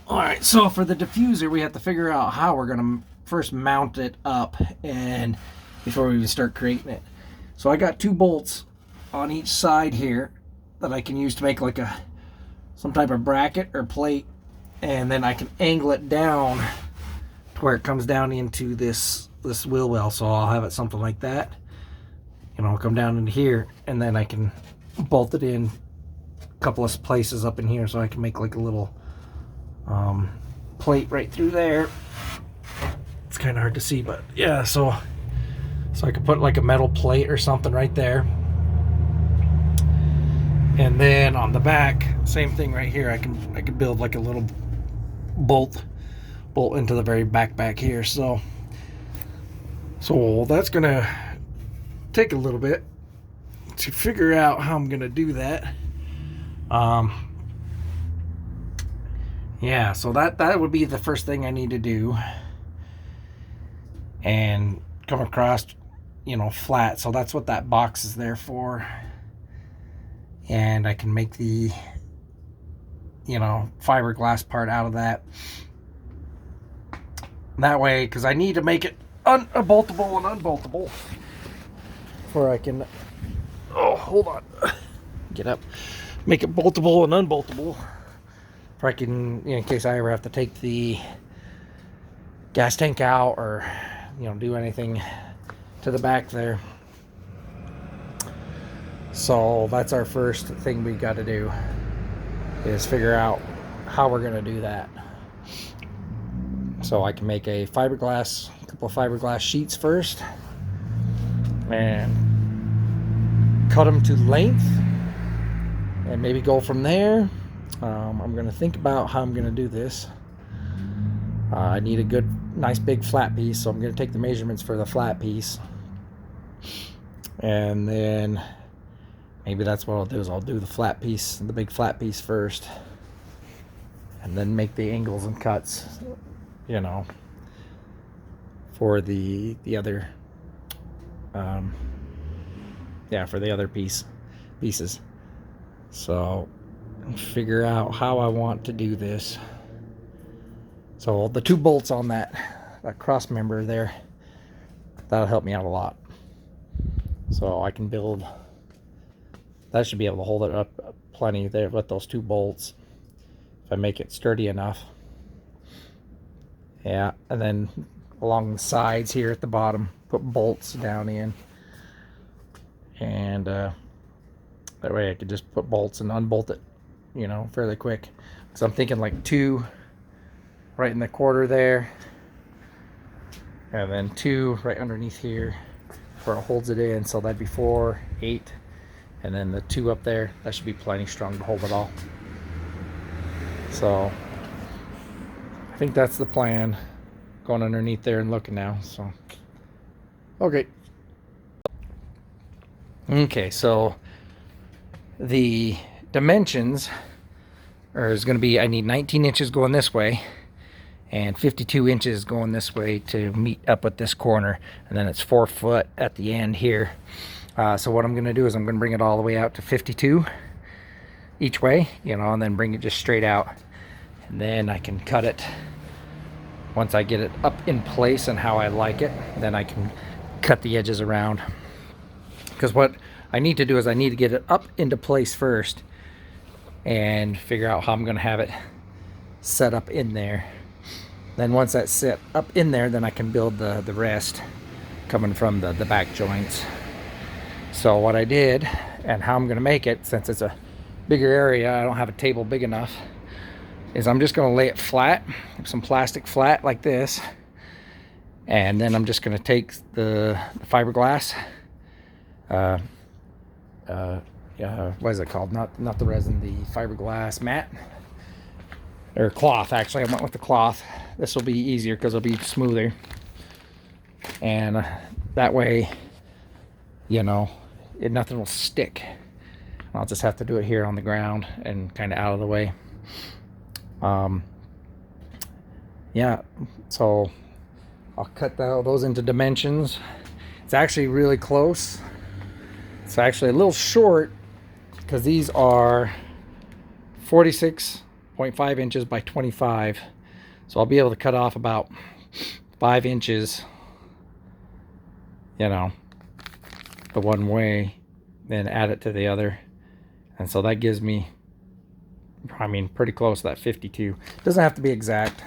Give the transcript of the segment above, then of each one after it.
Alright, so for the diffuser, we have to figure out how we're going to first mount it up and before we even start creating it. So I got 2 bolts on each side here that I can use to make like some type of bracket or plate, and then I can angle it down to where it comes down into this wheel well. So I'll have it something like that. You know, come down into here, and then I can bolt it in a couple of places up in here, so I can make like a little plate right through there. It's kind of hard to see, but yeah, so I could put like a metal plate or something right there. And then on the back, same thing right here. I can build like a little bolt into the very back here. So that's gonna take a little bit to figure out how I'm gonna do that. Yeah, so that would be the first thing I need to do, and come across, you know, flat. So that's what that box is there for. And I can make the, you know, fiberglass part out of that. That way, because I need to make it boltable and unboltable before I can, oh, hold on, get up, make it boltable and unboltable before I can, you know, in case I ever have to take the gas tank out or, you know, do anything to the back there. So that's our first thing we got to do, is figure out how we're going to do that. So I can make a couple of fiberglass sheets first, and cut them to length, and maybe go from there. I'm going to think about how I'm going to do this. I need a good, nice big flat piece, so I'm going to take the measurements for the flat piece, and then maybe that's what I'll do, is I'll do the flat piece, the big flat piece first, and then make the angles and cuts, you know, for the other, yeah, for the other pieces. So figure out how I want to do this. So the 2 bolts on that cross member there, that'll help me out a lot. So I can build, that should be able to hold it up plenty there with those 2 bolts if I make it sturdy enough. Yeah, and then along the sides here at the bottom, put bolts down in, and that way I could just put bolts and unbolt it, you know, fairly quick. Because I'm thinking like 2 right in the quarter there, and then 2 right underneath here where it holds it in. So that'd be 4, 8, and then the 2 up there, that should be plenty strong to hold it all. So I think that's the plan, going underneath there and looking now. So okay, so the dimensions is going to be, I need 19 inches going this way and 52 inches going this way to meet up with this corner, and then it's 4 foot at the end here. So what I'm going to do is I'm going to bring it all the way out to 52 each way, you know, and then bring it just straight out, and then I can cut it once I get it up in place and how I like it. Then I can cut the edges around, because what I need to do is I need to get it up into place first and figure out how I'm going to have it set up in there. Then once that's set up in there, then I can build the rest coming from the back joints. So what I did, and how I'm going to make it, since it's a bigger area, I don't have a table big enough, is I'm just going to lay it flat, some plastic flat like this, and then I'm just going to take the fiberglass, what is it called? Not the resin, the fiberglass mat, or cloth. Actually, I went with the cloth. This will be easier because it'll be smoother, and that way, you know, nothing will stick. I'll just have to do it here on the ground and kind of out of the way. Yeah, so I'll cut those into dimensions. It's actually really close. It's actually a little short because these are 46 0.5 inches by 25. So I'll be able to cut off about 5 inches, you know, the one way, then add it to the other. And so that gives me, I mean, pretty close to that 52. Doesn't have to be exact,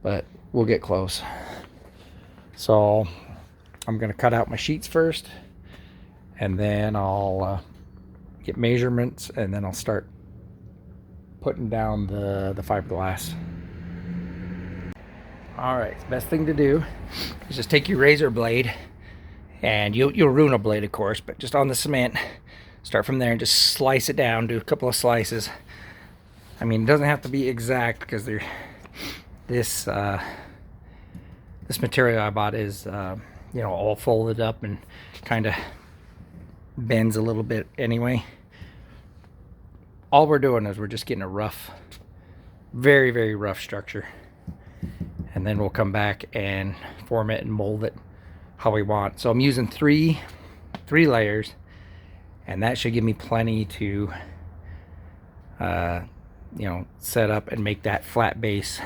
but we'll get close. So I'm going to cut out my sheets first, and then I'll get measurements, and then I'll start putting down the fiberglass. All right, best thing to do is just take your razor blade, and you'll ruin a blade, of course, but just on the cement, start from there and just slice it down. Do a couple of slices. I mean, it doesn't have to be exact, because this material I bought is you know, all folded up and kind of bends a little bit anyway. All we're doing is we're just getting a rough, very, very rough structure. And then we'll come back and form it and mold it how we want. So I'm using three layers, and that should give me plenty to you know, set up and make that flat base,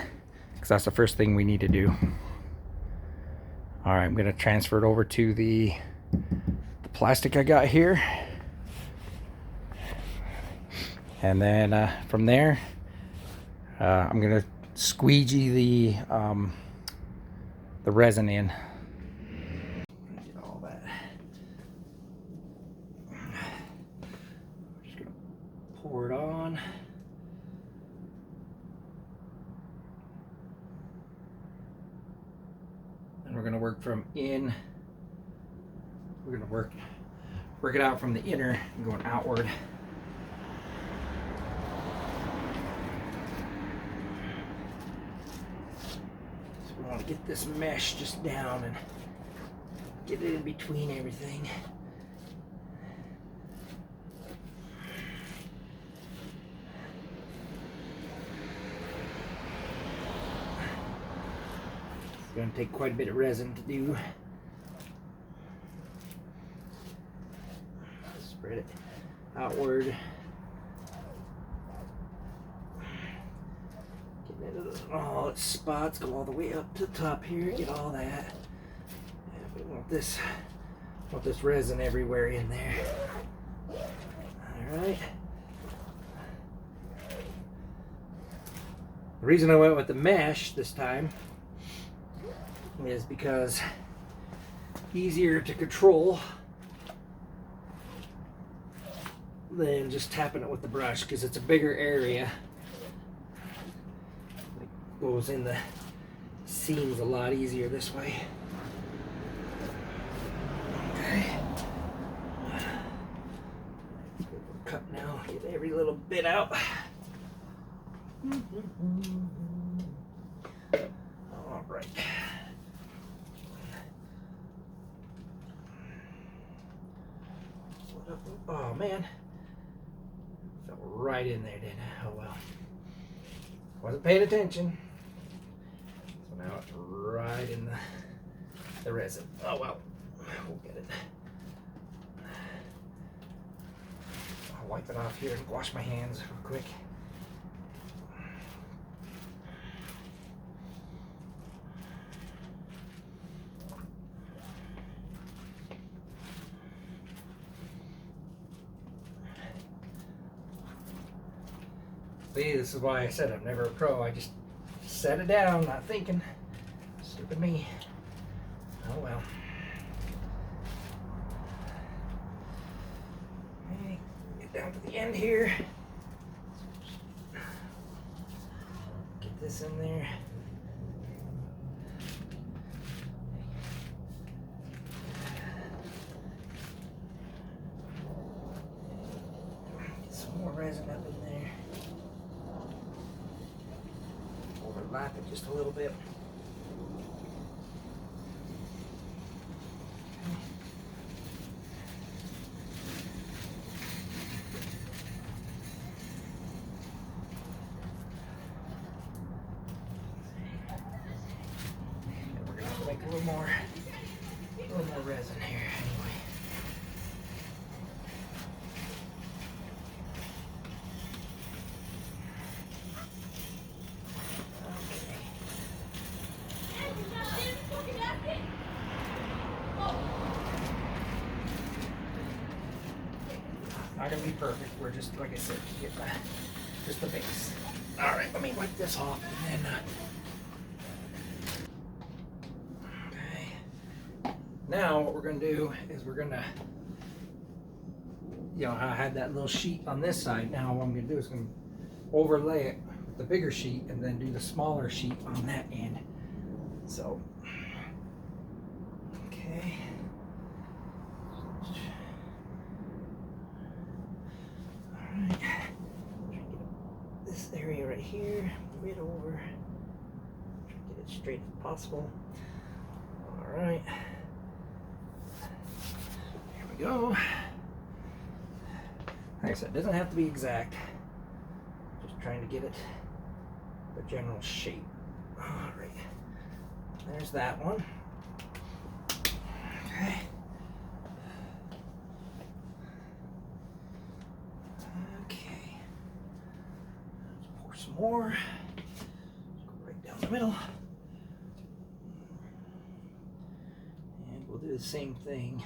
because that's the first thing we need to do. All right, I'm going to transfer it over to the plastic I got here, and then from there I'm going to squeegee the resin in. Get all that. Just going to pour it on. And we're going to work from in. We're going to work it out from the inner and going outward. So we want to get this mesh just down and get it in between everything. It's going to take quite a bit of resin to do. Spread it outward. Getting into all its spots, go all the way up to the top here, get all that. And we want this resin everywhere in there. Alright. The reason I went with the mesh this time is because easier to control than just tapping it with the brush, because it's a bigger area. It goes in the seams a lot easier this way. Okay. Cut now, get every little bit out. All right. Oh man. Fell right in there, didn't it? Oh well. Wasn't paying attention. So now it's right in the resin. Oh well. We'll get it. I'll wipe it off here and wash my hands real quick. See, this is why I said I'm never a pro. I just set it down, not thinking. Stupid me. Oh well. Okay, get down to the end here. Get this in there. Get some more resin up in there. Overlap it just a little bit. We're gonna have to make a little more resin here anyway. not gonna be perfect. We're just, like I said, getting just the base. All right, let me wipe this off and then. Okay. Now what we're gonna do is we're gonna, you know, I had that little sheet on this side. Now what I'm gonna do is gonna overlay it with the bigger sheet and then do the smaller sheet on that end. So, okay. Alright. Try to get this area right here, move it over. Try to get it straight as possible. Alright. Here we go. Like I said, it doesn't have to be exact. Just trying to get it the general shape. Alright. There's that one. Okay. Okay. Let's pour some more. Let's go right down the middle. And we'll do the same thing.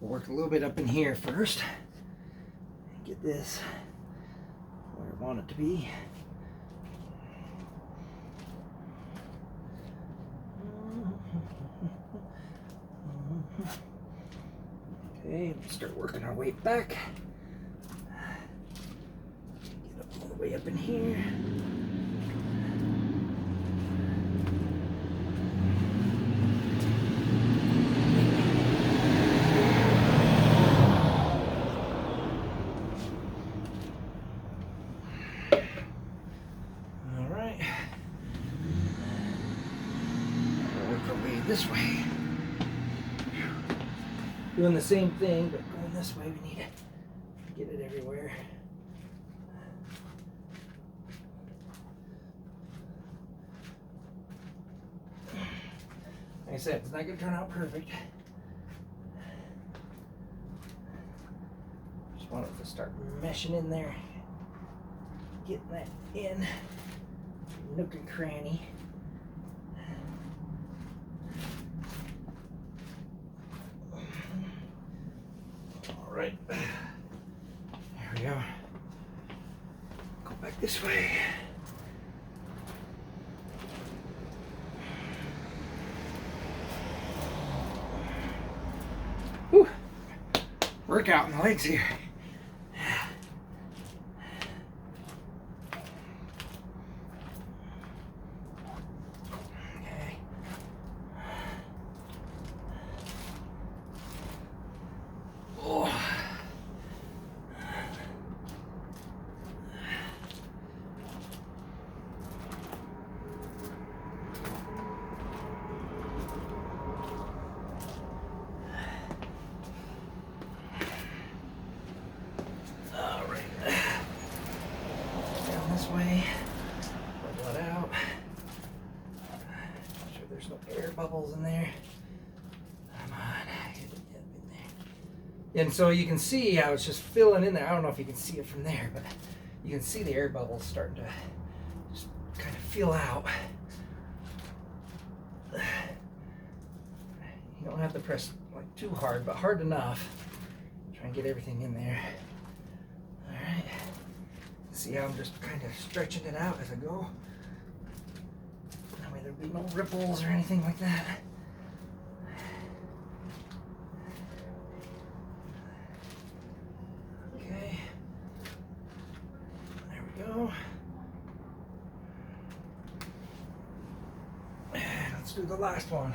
We'll work a little bit up in here first. And get this where I want it to be. Okay, we'll start working our way back. Get up all the way up in here. All right. We'll work our way this way. Doing the same thing, but going this way, we need to get it everywhere. Like I said, it's not going to turn out perfect. Just want it to start meshing in there, getting that in, nook and cranny. Right, there we go. Go back this way. Whew. Workout in the legs here. Okay. Oh. Way, bubble it out. Make sure there's no air bubbles in there. Come on, get it in there. And so you can see how it's just filling in there. I don't know if you can see it from there, but you can see the air bubbles starting to just kind of fill out. You don't have to press like too hard, but hard enough. Try and get everything in there. All right. See how I'm just kind of stretching it out as I go. That way there'll be no ripples or anything like that. Okay. There we go. And let's do the last one.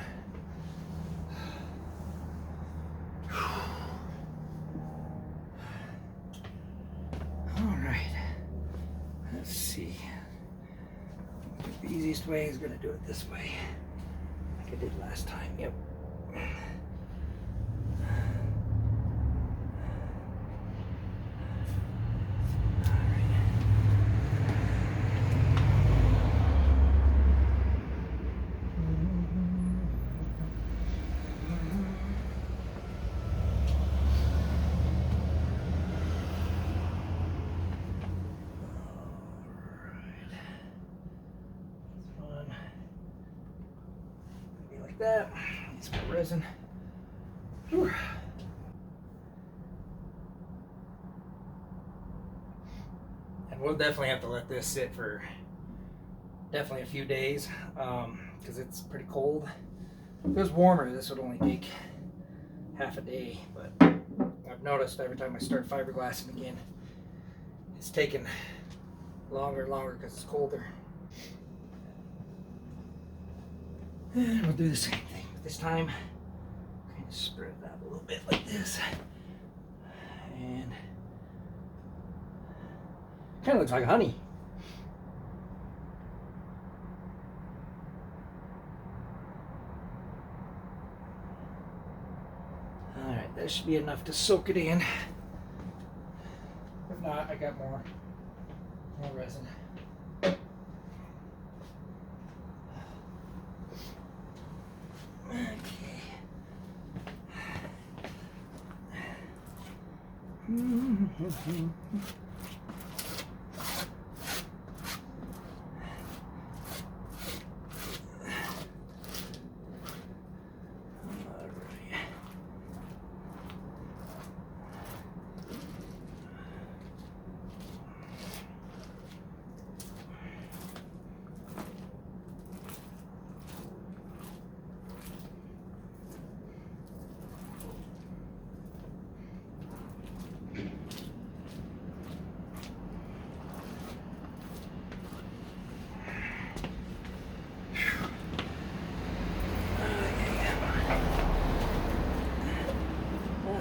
Let's see. The easiest way is going to do it this way, like I did last time. Yep. That. Need some resin. Whew. we'll definitely have to let this sit for definitely a few days because it's pretty cold. If it was warmer, this would only take half a day, but I've noticed every time I start fiberglassing again, it's taking longer and longer because it's colder. And we'll do the same thing, but this time kind of spread it out a little bit like this, and kind of looks like honey. All right, that should be enough to soak it in. If not, I got more resin. Okay.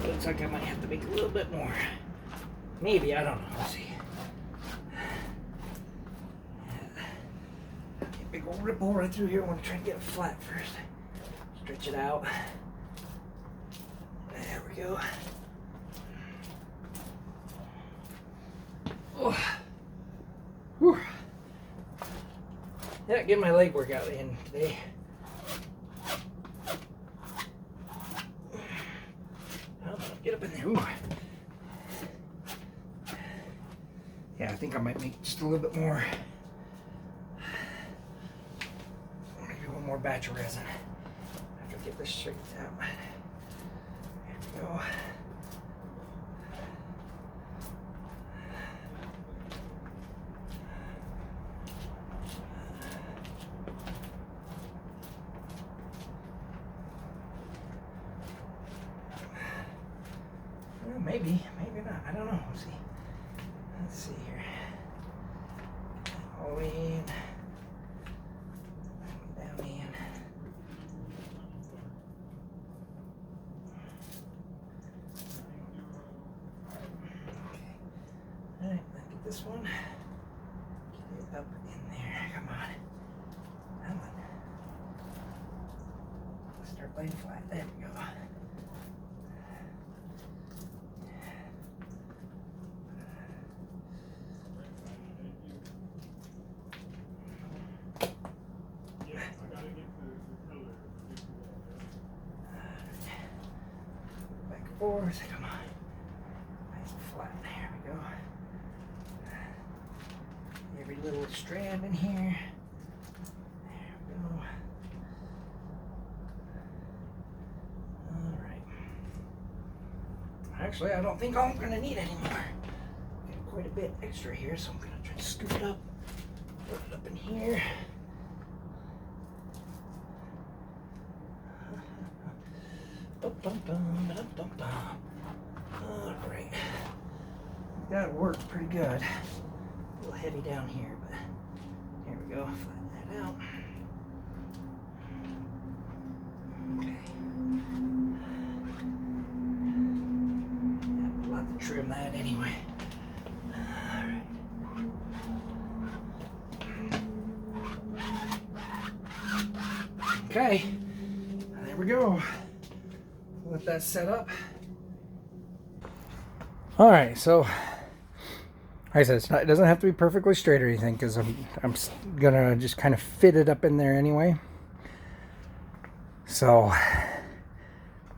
Looks like I might have to make a little bit more. Maybe, I don't know. Let's see. Big old ripple right through here. I want to try and get it flat first. Stretch it out. There we go. Oh. Whew. Yeah, get my leg workout in today. Get up in there. Ooh. Yeah, I think I might make just a little bit more. Maybe one more batch of resin. After I get this straightened out. There we go. Maybe, maybe not. I don't know. Let's see. Let's see here. All the way in. Down in. Okay. All right, let's get this one. Get it up in there. Come on. Come on. Start laying flat. There we go. Forwards, come on. Nice and flat. There we go. Every little strand in here. There we go. Alright. Actually, I don't think I'm going to need any more. Got quite a bit extra here, so I'm going to try to scoop it up. Put it up in here. Alright. That worked pretty good. A little heavy down here, but here we go. Flatten that out. Okay. Yeah, we'll have to trim that anyway. Alright. Okay. There we go. Let that set up. All right, so like I said, it doesn't have to be perfectly straight or anything because I'm gonna just kind of fit it up in there anyway. So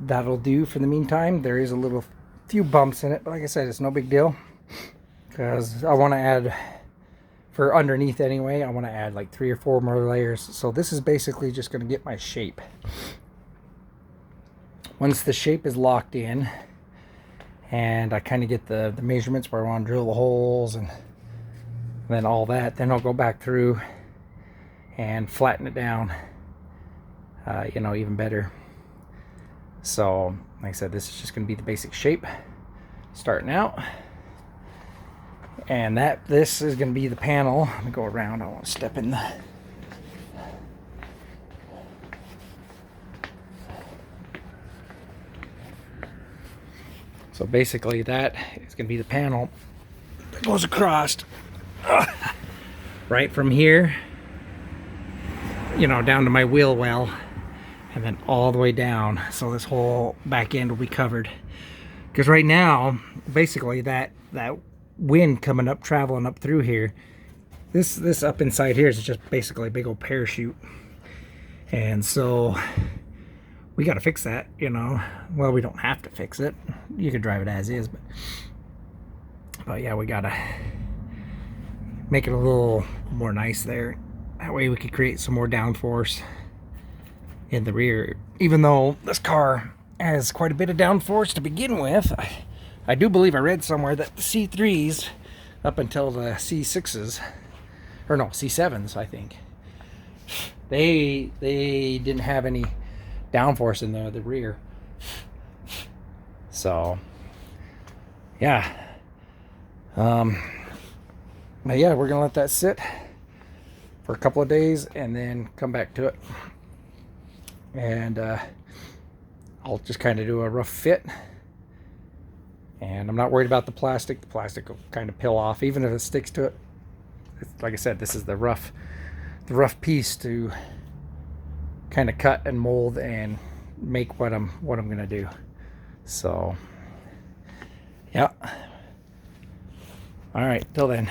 that'll do for the meantime. There is a few bumps in it, but like I said, it's no big deal because I want to add, for underneath anyway, I want to add like 3 or 4 more layers. So this is basically just going to get my shape. Once the shape is locked in and I kind of get the measurements where I want to drill the holes and then all that, then I'll go back through and flatten it down, you know, even better. So like I said, this is just going to be the basic shape starting out. And this is going to be the panel. Let me go around. I want to step in the... So basically that is going to be the panel that goes across right from here, you know, down to my wheel well, and then all the way down. So this whole back end will be covered. Because right now, basically that wind coming up, traveling up through here, this up inside here is just basically a big old parachute. And so we got to fix that, you know. Well, we don't have to fix it. You could drive it as is, but yeah, we got to make it a little more nice there. That way we could create some more downforce in the rear. Even though this car has quite a bit of downforce to begin with, I do believe I read somewhere that the C3s up until the C6s, or no, C7s, I think, they didn't have any downforce in the rear. So yeah, but yeah, we're gonna let that sit for a couple of days and then come back to it, and I'll just kind of do a rough fit. And I'm not worried about the plastic. The plastic will kind of peel off even if it sticks to it. Like I said, this is the rough piece to kind of cut and mold and make what I'm gonna do. So yeah, all right, till then.